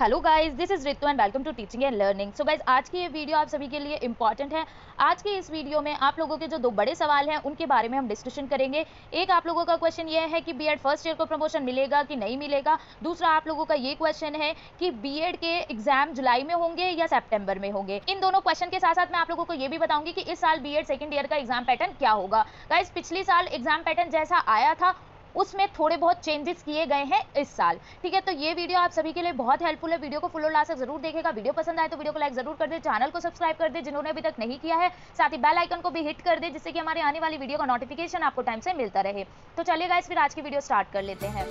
Hello guys, this is Ritu and welcome to teaching and learning. So guys, आज की ये video आप सभी के लिए इंपॉर्टेंट है। आज की इस वीडियो में आप लोगों के जो दो बड़े सवाल हैं उनके बारे में हम डिस्कशन करेंगे। एक आप लोगों का क्वेश्चन ये है कि बीएड फर्स्ट ईयर को प्रमोशन मिलेगा कि नहीं मिलेगा। दूसरा आप लोगों का ये क्वेश्चन है कि बीएड के एग्जाम जुलाई में होंगे या सितंबर में होंगे। इन दोनों क्वेश्चन के साथ साथ मैं आप लोगों को ये भी बताऊंगी कि इस साल बीएड सेकेंड ईयर का एग्जाम पैटर्न क्या होगा। गाइस, पिछले साल एग्जाम पैटर्न जैसा आया था उसमें थोड़े बहुत चेंजेस किए गए हैं इस साल। ठीक है, तो ये वीडियो आप सभी के लिए बहुत हेल्पफुल है। वीडियो को फुल और लास्ट तक जरूर देखेगा। वीडियो पसंद आए तो वीडियो को लाइक जरूर कर दे, चैनल को सब्सक्राइब कर दे जिन्होंने अभी तक नहीं किया है, साथ ही बेल आइकन को भी हिट कर दे जिससे कि हमारे आने वाली वीडियो का नोटिफिकेशन आपको टाइम से मिलता रहे। तो चलिए गाइस, फिर आज की वीडियो स्टार्ट कर लेते हैं।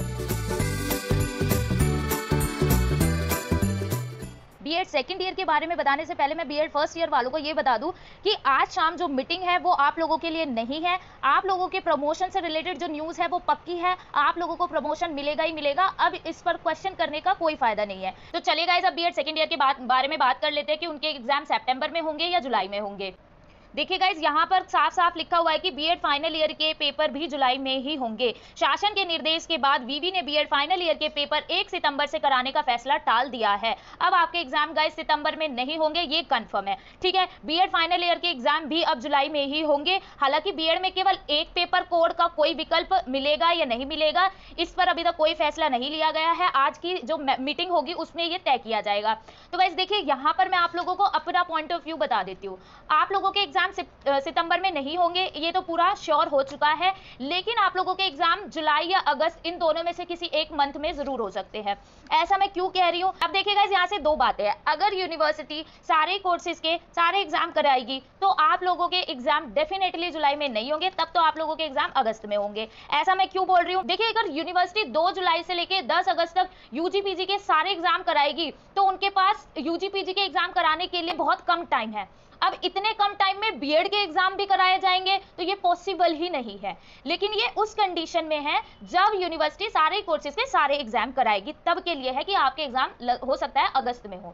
बीएड सेकंड ईयर के बारे में बताने से पहले मैं बीएड फर्स्ट ईयर वालों को ये बता दूं कि आज शाम जो मीटिंग है वो आप लोगों के लिए नहीं है। आप लोगों के प्रमोशन से रिलेटेड जो न्यूज़ है वो पक्की है। आप लोगों को प्रमोशन मिलेगा ही मिलेगा। अब इस पर क्वेश्चन करने का कोई फायदा नहीं है। तो चलिए गाइस, अब बीएड सेकंड ईयर के बारे में बात कर लेते हैं कि उनके एग्जाम सितंबर में होंगे या जुलाई में होंगे। देखिए गाइज, यहाँ पर साफ साफ लिखा हुआ है कि बीएड फाइनल ईयर के पेपर भी जुलाई में ही होंगे। शासन के निर्देश के बाद वीवी ने बीएड फाइनल ईयर के पेपर 1 सितंबर से कराने का फैसला टाल दिया है। अब आपके एग्जाम गाइज सितंबर में नहीं होंगे, ये कंफर्म है। ठीक है, बीएड फाइनल ईयर के एग्जाम भी अब जुलाई में ही होंगे। हालांकि बीएड में केवल एक पेपर कोड का कोई विकल्प मिलेगा या नहीं मिलेगा, इस पर अभी तक कोई फैसला नहीं लिया गया है। आज की जो मीटिंग होगी उसमें ये तय किया जाएगा। तो गाइज देखिए, यहाँ पर मैं आप लोगों को अपना पॉइंट ऑफ व्यू बता देती हूँ। आप लोगों के एग्जाम सितंबर में नहीं होंगे, ये तो पूरा श्योर हो चुका है। लेकिन आप लोगों के एग्जाम जुलाई या अगस्त, इन दोनों में से किसी एक मंथ में जरूर हो सकते हैं। ऐसा मैं क्यों कह रही हूँ, अब देखिएगा यहाँ से दो बातें हैं। अगर यूनिवर्सिटी सारे कोर्सेज के सारे एग्जाम कराएगी तो आप लोगों के एग्जाम डेफिनेटली जुलाई में नहीं होंगे, तब तो आप लोगों के एग्जाम अगस्त में होंगे। ऐसा मैं क्यों बोल रही हूँ, देखिए अगर यूनिवर्सिटी 2 जुलाई से लेकर 10 अगस्त तक यूजी पीजी के सारे एग्जाम कराएगी तो उनके पास यूजी पीजी के एग्जाम कराने के लिए बहुत कम टाइम है। अब इतने कम टाइम में बीएड के एग्जाम भी कराए जाएंगे तो ये पॉसिबल ही नहीं है। लेकिन ये उस कंडीशन में है जब यूनिवर्सिटी सारे कोर्सेज के सारे एग्जाम कराएगी, तब के लिए है कि आपके एग्जाम हो सकता है अगस्त में हो।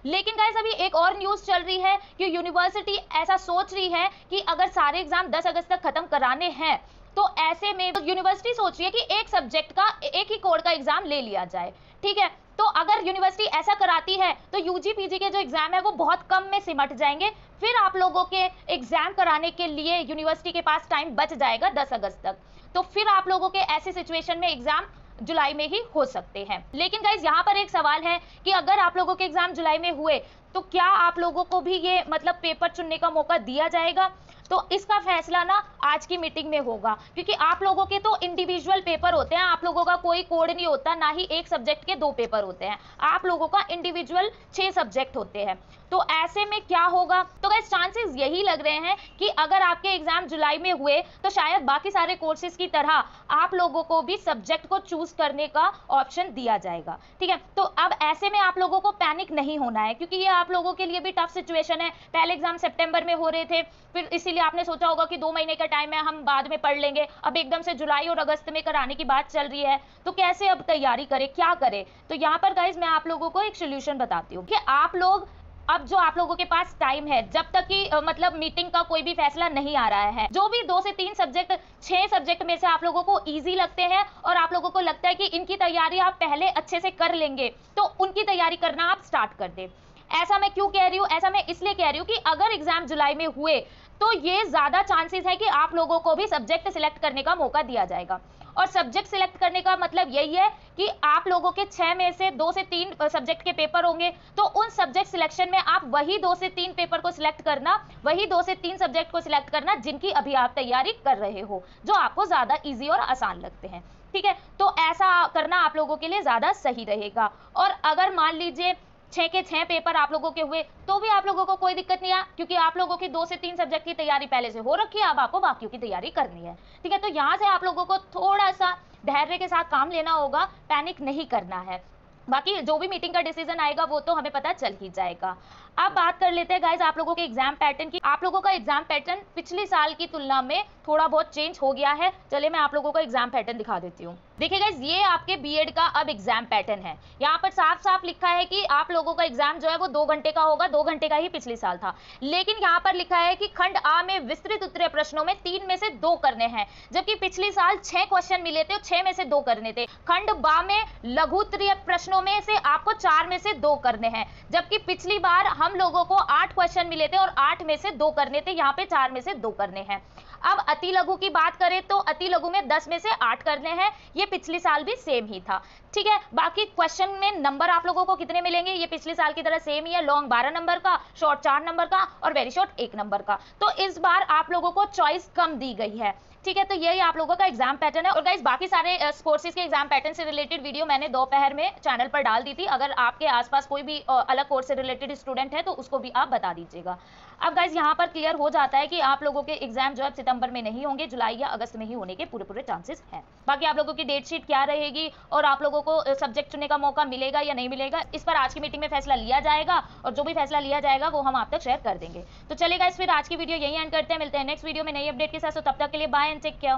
लेकिन गाइस, अभी एक और न्यूज चल रही है कि यूनिवर्सिटी ऐसा सोच रही है कि अगर सारे एग्जाम 10 अगस्त तक खत्म कराने हैं तो ऐसे में यूनिवर्सिटी सोच रही है कि एक सब्जेक्ट का एक ही कोड का एग्जाम ले लिया जाए। ठीक है, तो अगर यूनिवर्सिटी ऐसा कराती है तो यूजी पीजी के जो एग्जाम है वो बहुत कम में सिमट जाएंगे। फिर आप लोगों के एग्जाम कराने के लिए यूनिवर्सिटी के पास टाइम बच जाएगा 10 अगस्त तक। तो फिर आप लोगों के ऐसे सिचुएशन में एग्जाम जुलाई में ही हो सकते हैं। लेकिन गाइज, यहाँ पर एक सवाल है कि अगर आप लोगों के एग्जाम जुलाई में हुए तो क्या आप लोगों को भी ये मतलब पेपर चुनने का मौका दिया जाएगा? तो इसका फैसला ना आज की मीटिंग में होगा, क्योंकि आप लोगों के तो इंडिविजुअल पेपर होते हैं। आप लोगों का कोई कोड नहीं होता, ना ही एक सब्जेक्ट के 2 पेपर होते हैं। आप लोगों का इंडिविजुअल 6 सब्जेक्ट होते हैं। तो ऐसे में क्या होगा, तो गाइस चांसेस यही लग रहे हैं कि अगर आपके एग्जाम जुलाई में हुए तो शायद बाकी सारे कोर्सेज की तरह आप लोगों को भी सब्जेक्ट को चूज करने का ऑप्शन दिया जाएगा। ठीक है, तो अब ऐसे में आप लोगों को पैनिक नहीं होना है, क्योंकि ये आप लोगों के लिए भी टफ सिचुएशन है। पहले एग्जाम सितंबर में हो रहे थे, फिर इसीलिए आपने सोचा होगा कि 2 महीने का टाइम है, हम बाद में पढ़ लेंगे। अब एकदम से जुलाई और अगस्त में कराने की बात चल रही है, तो कैसे अब तैयारी करें, क्या करें? तो यहाँ पर गाइज मैं आप लोगों को एक सोल्यूशन बताती हूँ कि आप लोग अब जो आप लोगों के पास टाइम है, जब तक कि मतलब मीटिंग का कोई भी फैसला नहीं आ रहा है, जो भी 2 से 3 सब्जेक्ट 6 सब्जेक्ट में से आप लोगों को इजी लगते हैं और आप लोगों को लगता है कि इनकी तैयारी आप पहले अच्छे से कर लेंगे, तो उनकी तैयारी करना आप स्टार्ट कर दें। ऐसा मैं क्यों कह रही हूँ, ऐसा मैं इसलिए कह रही हूँ कि अगर एग्जाम जुलाई में हुए तो ये ज्यादा चांसेस है कि आप लोगों को भी सब्जेक्ट सिलेक्ट करने का मौका दिया जाएगा। और सब्जेक्ट सिलेक्ट करने का मतलब यही है कि आप लोगों के 6 में से 2 से 3 सब्जेक्ट के पेपर होंगे, तो उन सब्जेक्ट सिलेक्शन में आप वही 2 से 3 पेपर को सिलेक्ट करना, वही 2 से 3 सब्जेक्ट को सिलेक्ट करना जिनकी अभी आप तैयारी कर रहे हो, जो आपको ज्यादा इजी और आसान लगते हैं। ठीक है, तो ऐसा करना आप लोगों के लिए ज्यादा सही रहेगा। और अगर मान लीजिए 6 के 6 पेपर आप लोगों के हुए तो भी आप लोगों को कोई दिक्कत नहीं है, क्योंकि आप लोगों की 2 से 3 सब्जेक्ट की तैयारी पहले से हो रखी है। अब आपको बाकियों की तैयारी करनी है। ठीक है, तो यहाँ से आप लोगों को थोड़ा सा धैर्य के साथ काम लेना होगा, पैनिक नहीं करना है। बाकी जो भी मीटिंग का डिसीजन आएगा वो तो हमें पता चल ही जाएगा। अब बात कर लेते हैं गाइज आप लोगों के एग्जाम पैटर्न की। आप लोगों का एग्जाम पैटर्न पिछले साल की तुलना में थोड़ा बहुत चेंज हो गया है। चलिए मैं आप लोगों को एग्जाम पैटर्न दिखा देती हूँ। देखिए गाइस, ये आपके बीएड का अब एग्जाम पैटर्न है। यहाँ पर साफ साफ लिखा है कि आप लोगों का एग्जाम जो है वो 2 घंटे का होगा, 2 घंटे का ही पिछले साल था। लेकिन यहाँ पर लिखा है कि खंड आ में विस्तृत उत्तरीय प्रश्नों में 3 में से 2 करने हैं, जबकि पिछले साल 6 क्वेश्चन मिले थे और 6 में से 2 करने थे। खंड बा में लघु उत्तरीय प्रश्नों में से आपको 4 में से 2 करने हैं, जबकि पिछली बार हम लोगों को 8 क्वेश्चन मिले थे और 8 में से 2 करने थे, यहाँ पे 4 में से 2 करने हैं। अब अति लघु की बात करें तो अति लघु में 10 में से 8 करने हैं, ये पिछले साल भी सेम ही था। ठीक है, बाकी क्वेश्चन में नंबर आप लोगों को कितने मिलेंगे, ये पिछले साल की तरह सेम ही है। लॉन्ग 12 नंबर का, शॉर्ट 4 नंबर का और वेरी शॉर्ट 1 नंबर का। तो इस बार आप लोगों को चॉइस कम दी गई है। ठीक है, तो यही आप लोगों का एग्जाम पैटर्न है। और गाइस, बाकी सारे कोर्सेज के एग्जाम पैटर्न से रिलेटेड वीडियो मैंने दोपहर में चैनल पर डाल दी थी। अगर आपके आसपास कोई भी अलग कोर्स से रिलेटेड स्टूडेंट है तो उसको भी आप बता दीजिएगा। अब गाइस, यहाँ पर क्लियर हो जाता है कि आप लोगों के एग्जाम जो है सितंबर में नहीं होंगे, जुलाई या अगस्त में ही होने के पूरे चांसेस हैं। बाकी आप लोगों की डेट शीट क्या रहेगी और आप लोगों को सब्जेक्ट चुनने का मौका मिलेगा या नहीं मिलेगा, इस पर आज की मीटिंग में फैसला लिया जाएगा और जो भी फैसला लिया जाएगा वो हम आप तक शेयर कर देंगे। तो चलेगा, इस फिर आज की वीडियो यही एंड करते हैं। मिलते हैं नेक्स्ट वीडियो में नई अपडेट के साथ। तो तब तक के लिए बाय एंड टेक केयर।